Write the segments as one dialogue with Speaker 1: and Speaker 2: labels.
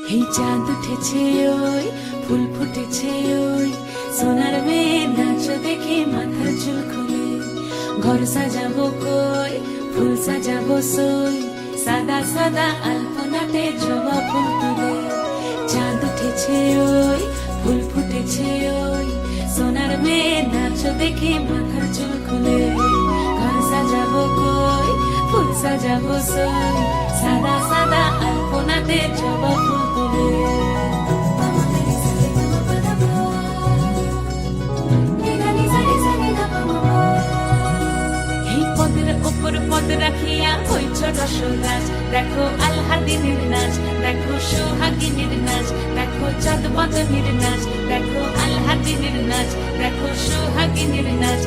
Speaker 1: এই চাঁদ উঠেছে ওই ফুল ফুটেছে ওই সোনার মেয়ে নাচ দেখে মাথার চুল খুলে ঘর সাজাবো কই ফুল সাজাবো সই সাদা সাদা আলপনাতে জবা ফুল তুলে চাঁদ উঠেছে ওই ফুল ফুটেছে ওই সোনার মেয়ে নাচ দেখে মাথার চুল খুলে ঘর সাজাবো কই ফুল সাজাবো সই সাদা সাদা আলপনাতে জবা ফুল তুলে পদ রাখিয়া ওই ছোট গাছ দেখো আলহাদিনের নাচ দেখো সোহাগিনীর নাচ দেখো চাঁদ বদনের নাচ দেখো আলহাদিনের নাচ দেখো সোহাগিনীর নাচ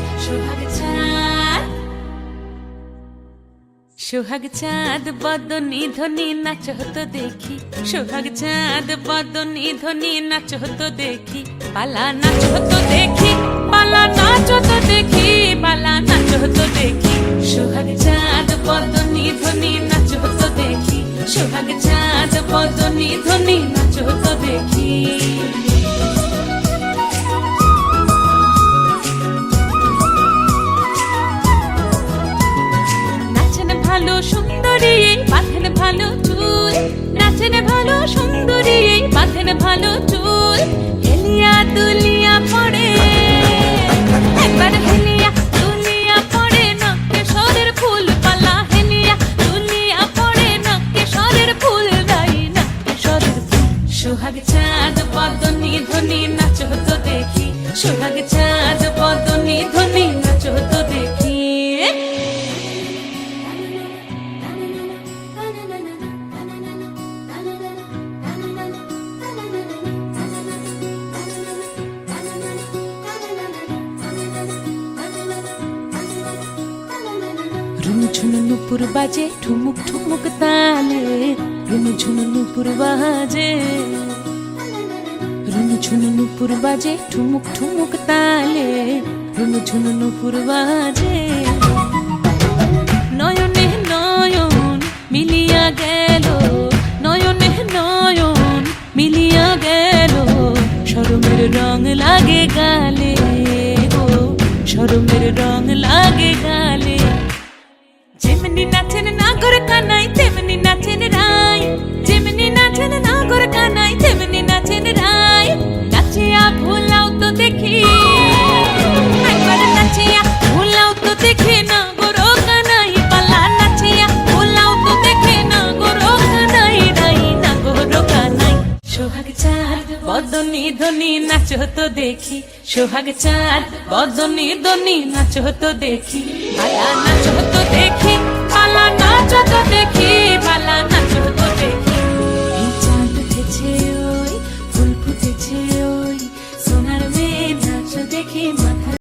Speaker 1: সোহাগ চাঁদ বদনী ধ্বনি নাচ হতো দেখি সোহাগ চাঁদ বদনী ধ্বনি নাচ হতো দেখি পালা নাচ হতো দেখি পালা নাচ হতো দেখি পালা নাচ হতো দেখি সোহাগ চাঁদ বদনী ধ্বনি নাচ হতো দেখি সোহাগ চাঁদ বদনী ধ্বনি নাচ হতো দেখি ভালো সুন্দরী বাঁধেন ভালো চুল নাচেন ভালো সুন্দরী বাঁধেন ভালো চুল হেলিয়া দুলিয়া পড়ে একবার হেলিয়া দুলিয়া পড়ে নকেশ্বরের ফুল পালা হেলিয়া দুলিয়া পড়ে নকেশ্বরের ফুল দাই নকেশ্বরের ফুল সোহাগ চাঁদ বদনী ধ্বনি নাচ হতো দেখি সোহাগ চাঁদ বদনী ধ্বনি নাচ হতো দেখি ঝুনু নুপুর বাজে ঠুমুক ঠুমুক তালে রুনু ঝুনু নুপুর বাজে রুনু ঝুনু নুপুর বাজে ঠুমুক ঠুমুক তালে রুনু ঝুনু নুপুর বাজে নয়নে নয়ন মিলিয়া গেল নয়নে নয়ন মিলিয়া গেল শরমের রং লাগে গালে গো শরমের রং লাগে গালে যেমনি নাচেন নাগর কানাই তেমনি নাচেন রাই যেমনি নাচেন নাগর কানাই তেমনি নাচেন রাই নাচিয়া ভুলাও তো দেখি একবার নাচিয়া ভুলাও তো দেখি নাগর কানাই পালা নাচিয়া ভুলাও তো দেখি নাগর কানাই রাই নাগর কানাই সোহাগ চাঁদ বদনী ধ্বনি নাচ হতো দেখি সোহাগ চাঁদ বদনী ধ্বনি নাচ হতো দেখি পালা নাচ হতো দেখি পালা নাচ হতো দেখি পালা